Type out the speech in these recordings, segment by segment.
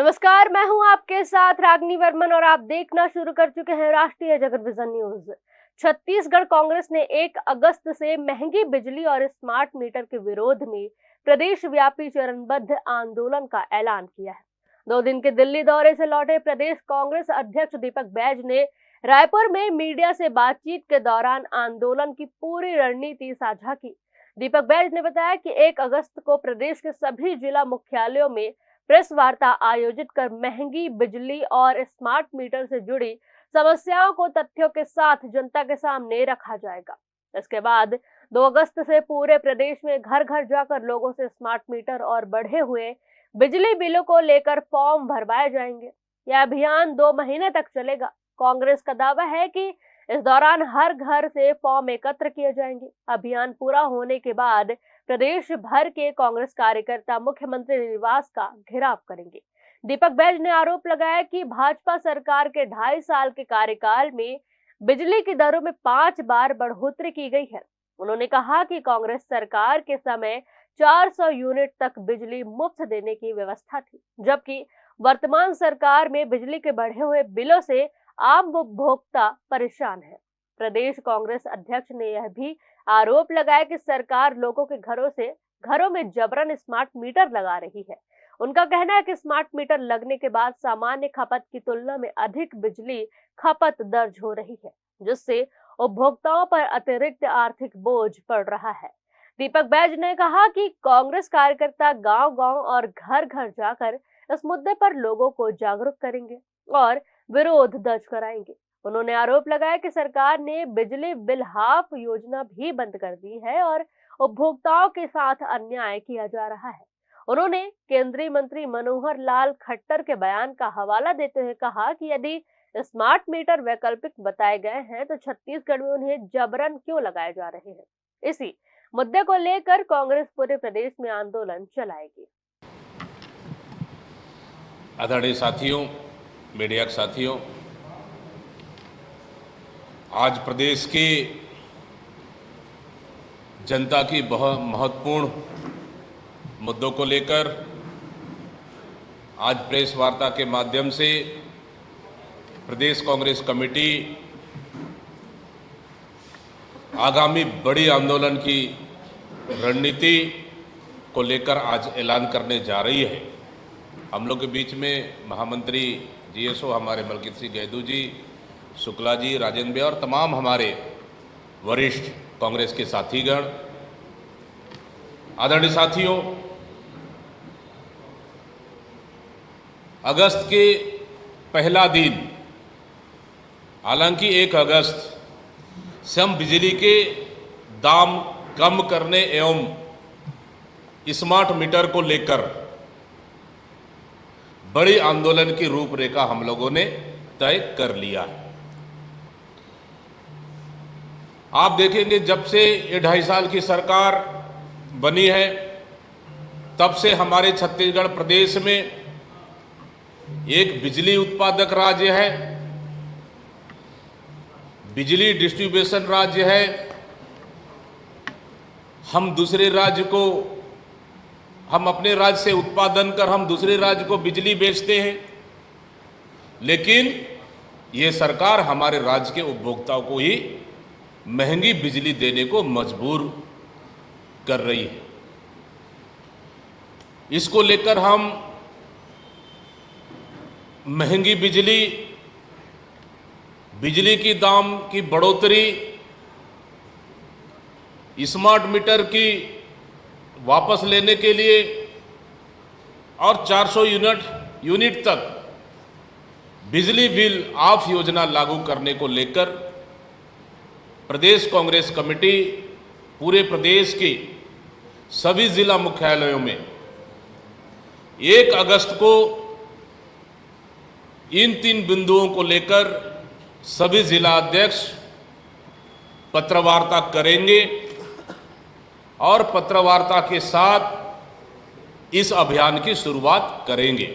नमस्कार, मैं हूं आपके साथ रागनी वर्मन और आप देखना शुरू कर चुके हैं राष्ट्रीय जगत विजन न्यूज। छत्तीसगढ़ कांग्रेस ने 1 अगस्त से महंगी बिजली और स्मार्ट मीटर के विरोध में प्रदेश व्यापी चरणबद्ध आंदोलन का ऐलान किया है। 2 दिन के दिल्ली दौरे से लौटे प्रदेश कांग्रेस अध्यक्ष दीपक बैज ने रायपुर में मीडिया से बातचीत के दौरान आंदोलन की पूरी रणनीति साझा की। दीपक बैज ने बताया कि 1 अगस्त को प्रदेश के सभी जिला मुख्यालयों में प्रेस वार्ता आयोजित कर महंगी बिजली और स्मार्ट मीटर से जुड़ी समस्याओं को तथ्यों के साथ जनता के सामने रखा जाएगा। इसके बाद 2 अगस्त से पूरे प्रदेश में घर घर जाकर लोगों से स्मार्ट मीटर और बढ़े हुए बिजली बिलों को लेकर फॉर्म भरवाए जाएंगे। यह अभियान 2 महीने तक चलेगा। कांग्रेस का दावा है कि इस दौरान हर घर से फॉर्म एकत्र किए जाएंगे। अभियान पूरा होने के बाद प्रदेश भर के कांग्रेस कार्यकर्ता मुख्यमंत्री निवास का घेराव करेंगे। दीपक बैज ने आरोप लगाया कि भाजपा सरकार के 2.5 साल के कार्यकाल में बिजली की दरों में 5 बार बढ़ोतरी की गई है। उन्होंने कहा कि कांग्रेस सरकार के समय 400 यूनिट तक बिजली मुफ्त देने की व्यवस्था थी, जबकि वर्तमान सरकार में बिजली के बढ़े हुए बिलों से आम उपभोक्ता परेशान है। प्रदेश कांग्रेस अध्यक्ष ने यह भी आरोप लगाया कि सरकार लोगों के घरों में जबरन स्मार्ट मीटर लगा रही है। उनका कहना है कि स्मार्ट मीटर लगने के बाद सामान्य खपत की तुलना में अधिक बिजली खपत दर्ज हो रही है, जिससे उपभोक्ताओं पर अतिरिक्त आर्थिक बोझ पड़ रहा है। दीपक बैज ने कहा कि कांग्रेस कार्यकर्ता गांव-गांव और घर-घर जाकर इस मुद्दे पर लोगों को जागरूक करेंगे और विरोध दर्ज कराएंगे। उन्होंने आरोप लगाया कि सरकार ने बिजली बिल हाफ योजना भी बंद कर दी है और उपभोक्ताओं के साथ अन्याय किया जा रहा है। उन्होंने केंद्रीय मंत्री मनोहर लाल खट्टर के बयान का हवाला देते हुए कहा कि यदि स्मार्ट मीटर वैकल्पिक बताए गए हैं तो छत्तीसगढ़ में उन्हें जबरन क्यों लगाए जा रहे हैं। इसी मुद्दे को लेकर कांग्रेस पूरे प्रदेश में आंदोलन चलाएगी। आदरणीय साथियों, मीडिया के साथियों, आज प्रदेश की जनता की बहुत महत्वपूर्ण मुद्दों को लेकर आज प्रेस वार्ता के माध्यम से प्रदेश कांग्रेस कमेटी आगामी बड़ी आंदोलन की रणनीति को लेकर आज ऐलान करने जा रही है। हम लोग के बीच में महामंत्री जीएसओ हमारे मलकीत सिंह गैदू जी, शुक्ला जी, राजेंद्र भैया और तमाम हमारे वरिष्ठ कांग्रेस के साथीगण। आदरणीय साथियों, अगस्त के पहला दिन, हालांकि 1 अगस्त से हम बिजली के दाम कम करने एवं स्मार्ट मीटर को लेकर बड़ी आंदोलन की रूपरेखा हम लोगों ने तय कर लिया है। आप देखेंगे जब से ये 2.5 साल की सरकार बनी है तब से हमारे छत्तीसगढ़ प्रदेश में एक बिजली उत्पादक राज्य है, बिजली डिस्ट्रीब्यूशन राज्य है। हम अपने राज्य से उत्पादन कर हम दूसरे राज्य को बिजली बेचते हैं, लेकिन ये सरकार हमारे राज्य के उपभोक्ताओं को ही महंगी बिजली देने को मजबूर कर रही है। इसको लेकर हम महंगी बिजली की दाम की बढ़ोतरी, स्मार्ट मीटर की वापस लेने के लिए और 400 यूनिट तक बिजली बिल हाफ योजना लागू करने को लेकर प्रदेश कांग्रेस कमेटी पूरे प्रदेश के सभी जिला मुख्यालयों में 1 अगस्त को इन 3 बिंदुओं को लेकर सभी जिला अध्यक्ष पत्रवार्ता करेंगे और पत्रवार्ता के साथ इस अभियान की शुरुआत करेंगे।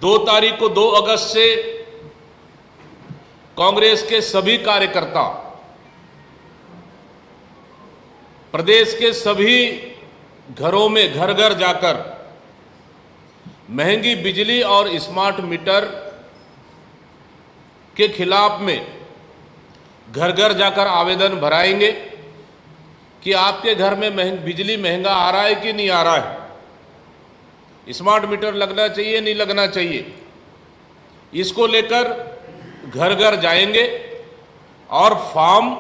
2 तारीख को 2 अगस्त से कांग्रेस के सभी कार्यकर्ता प्रदेश के सभी घरों में घर घर जाकर महंगी बिजली और स्मार्ट मीटर के खिलाफ में घर घर जाकर आवेदन भराएंगे कि आपके घर में बिजली महंगा आ रहा है कि नहीं आ रहा है, स्मार्ट मीटर लगना चाहिए नहीं लगना चाहिए। इसको लेकर घर घर जाएंगे और फॉर्म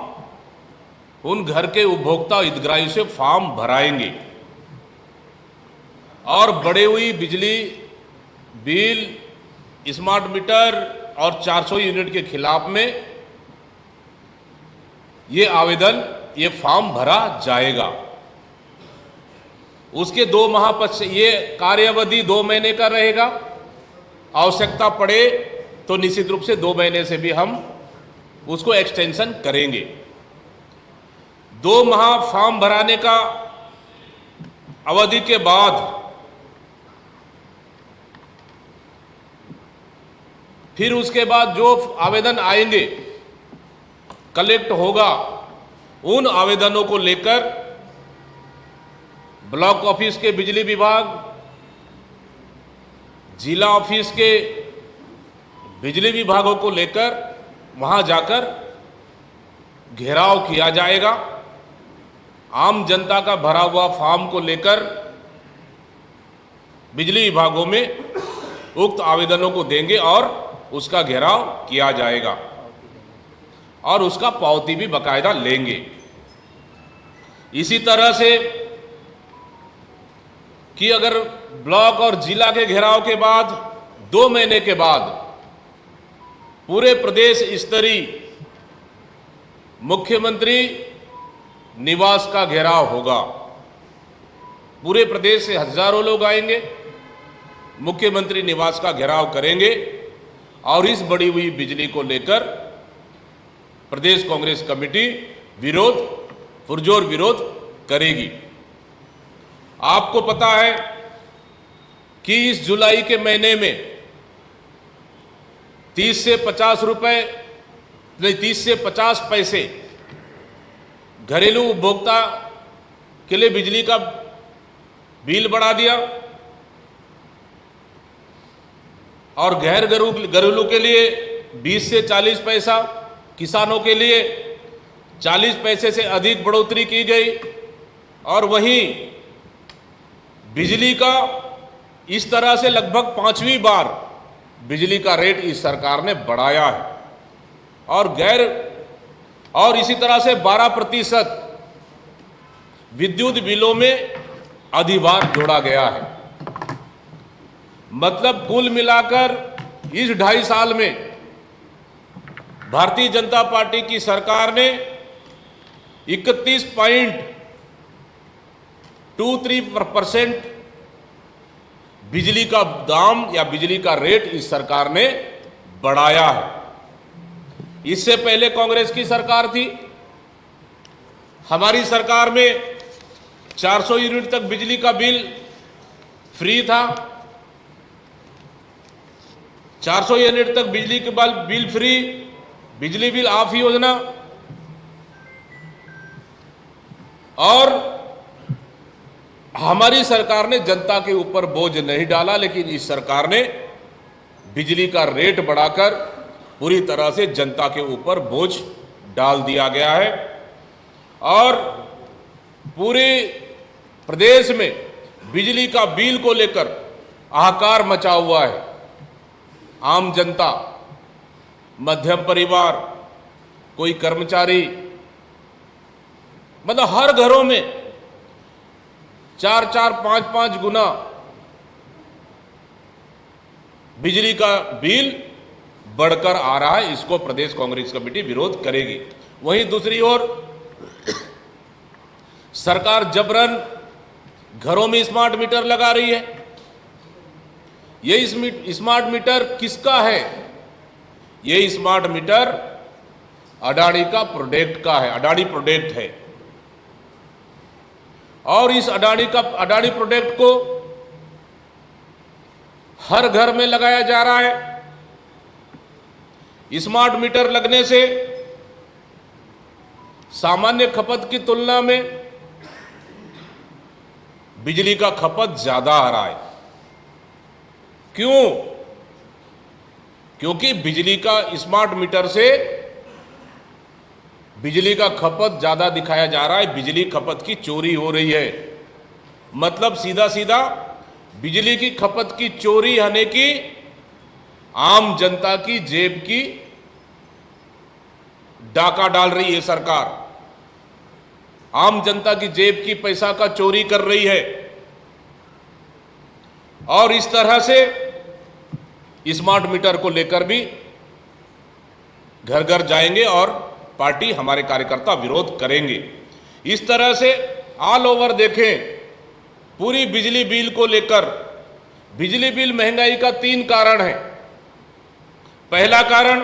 उन घर के उपभोक्ता हितग्राही से फॉर्म भराएंगे और बढ़ी हुई बिजली बिल, स्मार्ट मीटर और 400 यूनिट के खिलाफ में ये आवेदन, ये फॉर्म भरा जाएगा। उसके 2 माह पश्चात ये कार्यावधि 2 महीने का रहेगा। आवश्यकता पड़े तो निश्चित रूप से 2 महीने से भी हम उसको एक्सटेंशन करेंगे। 2 माह फॉर्म भराने का अवधि के बाद फिर उसके बाद जो आवेदन आएंगे, कलेक्ट होगा, उन आवेदनों को लेकर ब्लॉक ऑफिस के बिजली विभाग, जिला ऑफिस के बिजली विभागों को लेकर वहां जाकर घेराव किया जाएगा। आम जनता का भरा हुआ फॉर्म को लेकर बिजली विभागों में उक्त आवेदनों को देंगे और उसका घेराव किया जाएगा और उसका पावती भी बाकायदा लेंगे। इसी तरह से कि अगर ब्लॉक और जिला के घेराव के बाद 2 महीने के बाद पूरे प्रदेश स्तरीय मुख्यमंत्री निवास का घेराव होगा। पूरे प्रदेश से हजारों लोग आएंगे, मुख्यमंत्री निवास का घेराव करेंगे और इस बढ़ी हुई बिजली को लेकर प्रदेश कांग्रेस कमेटी पुरजोर विरोध करेगी। आपको पता है कि इस जुलाई के महीने में 30 से 50 रुपए नहीं 30 से 50 पैसे घरेलू उपभोक्ता के लिए बिजली का बिल बढ़ा दिया और गैर घरेलू के लिए 20 से 40 पैसा, किसानों के लिए 40 पैसे से अधिक बढ़ोतरी की गई और वहीं बिजली का इस तरह से लगभग 5वीं बार बिजली का रेट इस सरकार ने बढ़ाया है और इसी तरह से 12% विद्युत बिलों में अधिभार जोड़ा गया है। मतलब कुल मिलाकर इस 2.5 साल में भारतीय जनता पार्टी की सरकार ने 31.23% बिजली का दाम या बिजली का रेट इस सरकार ने बढ़ाया है। इससे पहले कांग्रेस की सरकार थी, हमारी सरकार में 400 यूनिट तक बिजली का बिल फ्री था। 400 यूनिट तक बिजली के बिल फ्री, बिजली बिल ऑफ योजना और हमारी सरकार ने जनता के ऊपर बोझ नहीं डाला, लेकिन इस सरकार ने बिजली का रेट बढ़ाकर पूरी तरह से जनता के ऊपर बोझ डाल दिया गया है और पूरे प्रदेश में बिजली का बिल को लेकर हाहाकार मचा हुआ है। आम जनता, मध्यम परिवार, कोई कर्मचारी, मतलब हर घरों में 4-4, 5-5 गुना बिजली का बिल बढ़कर आ रहा है। इसको प्रदेश कांग्रेस कमेटी विरोध करेगी। वहीं दूसरी ओर सरकार जबरन घरों में स्मार्ट मीटर लगा रही है। ये स्मार्ट मीटर किसका है? ये स्मार्ट मीटर अडानी का प्रोडक्ट का है, अडानी प्रोडक्ट है और इस अडानी प्रोडक्ट को हर घर में लगाया जा रहा है। स्मार्ट मीटर लगने से सामान्य खपत की तुलना में बिजली का खपत ज्यादा आ रहा है। क्यों? क्योंकि बिजली का स्मार्ट मीटर से बिजली का खपत ज्यादा दिखाया जा रहा है, बिजली खपत की चोरी हो रही है। मतलब सीधा सीधा बिजली की खपत की चोरी होने की आम जनता की जेब की डाका डाल रही है सरकार, आम जनता की जेब की पैसा का चोरी कर रही है। और इस तरह से स्मार्ट मीटर को लेकर भी घर घर जाएंगे और पार्टी, हमारे कार्यकर्ता विरोध करेंगे। इस तरह से ऑल ओवर देखें, पूरी बिजली बिल को लेकर, बिजली बिल महंगाई का 3 कारण है। पहला कारण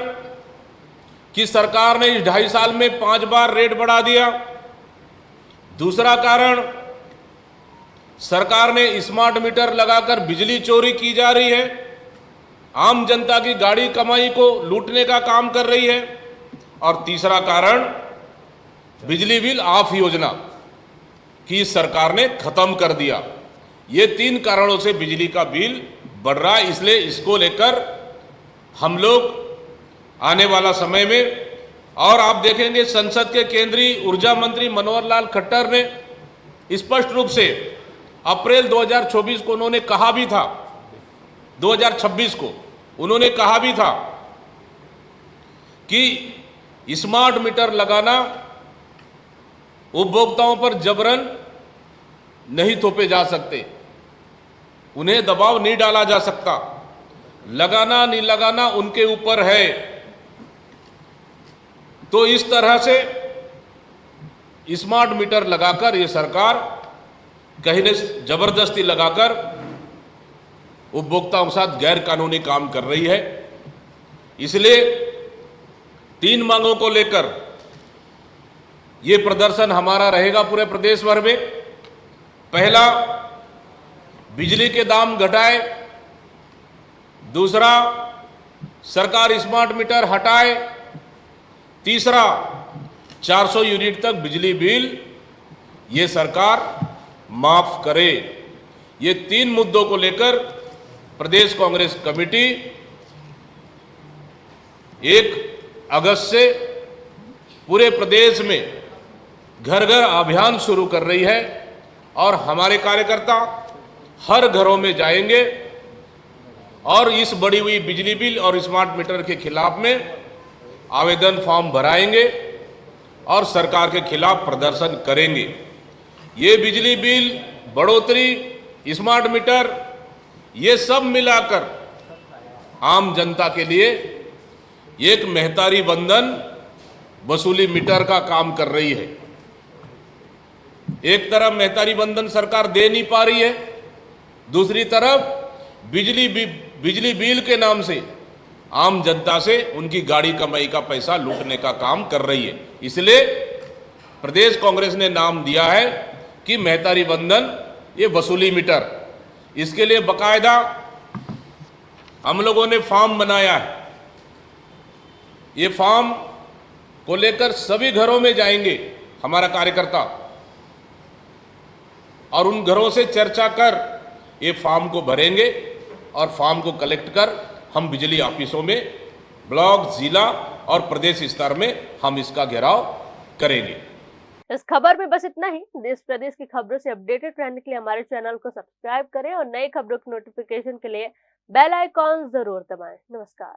कि सरकार ने इस 2.5 साल में 5 बार रेट बढ़ा दिया। दूसरा कारण, सरकार ने स्मार्ट मीटर लगाकर बिजली चोरी की जा रही है, आम जनता की गाड़ी कमाई को लूटने का काम कर रही है। और तीसरा कारण, बिजली बिल ऑफ योजना की सरकार ने खत्म कर दिया। ये 3 कारणों से बिजली का बिल बढ़ रहा है। इसलिए इसको लेकर हम लोग आने वाला समय में, और आप देखेंगे संसद के केंद्रीय ऊर्जा मंत्री मनोहर लाल खट्टर ने स्पष्ट रूप से अप्रैल 2024 को उन्होंने कहा भी था, 2026 को उन्होंने कहा भी था कि स्मार्ट मीटर लगाना उपभोक्ताओं पर जबरन नहीं थोपे जा सकते, उन्हें दबाव नहीं डाला जा सकता, लगाना नहीं लगाना उनके ऊपर है। तो इस तरह से स्मार्ट मीटर लगाकर ये सरकार कहीं ने जबरदस्ती लगाकर उपभोक्ताओं के साथ गैर कानूनी काम कर रही है। इसलिए 3 मांगों को लेकर ये प्रदर्शन हमारा रहेगा पूरे प्रदेश भर में। पहला, बिजली के दाम घटाए। दूसरा, सरकार स्मार्ट मीटर हटाए। तीसरा, 400 यूनिट तक बिजली बिल ये सरकार माफ करे। ये 3 मुद्दों को लेकर प्रदेश कांग्रेस कमेटी 1 अगस्त से पूरे प्रदेश में घर घर अभियान शुरू कर रही है और हमारे कार्यकर्ता हर घरों में जाएंगे और इस बढ़ी हुई बिजली बिल और स्मार्ट मीटर के खिलाफ में आवेदन फॉर्म भराएंगे और सरकार के खिलाफ प्रदर्शन करेंगे। ये बिजली बिल बढ़ोतरी, स्मार्ट मीटर, ये सब मिलाकर आम जनता के लिए एक मेहतारी बंधन वसूली मीटर का काम कर रही है। एक तरफ मेहतारी बंधन सरकार दे नहीं पा रही है, दूसरी तरफ बिजली बिल के नाम से आम जनता से उनकी गाड़ी कमाई का पैसा लूटने का काम कर रही है। इसलिए प्रदेश कांग्रेस ने नाम दिया है कि मेहतारी बंधन ये वसूली मीटर। इसके लिए बकायदा हम लोगों ने फॉर्म बनाया है। ये फॉर्म को लेकर सभी घरों में जाएंगे हमारा कार्यकर्ता और उन घरों से चर्चा कर ये फॉर्म को भरेंगे और फॉर्म को कलेक्ट कर हम बिजली ऑफिसों में ब्लॉक, जिला और प्रदेश स्तर में हम इसका घेराव करेंगे। इस खबर में बस इतना ही। देश प्रदेश की खबरों से अपडेटेड रहने के लिए हमारे चैनल को सब्सक्राइब करें और नई खबरों की नोटिफिकेशन के लिए बेल आइकॉन जरूर दबाएं। नमस्कार।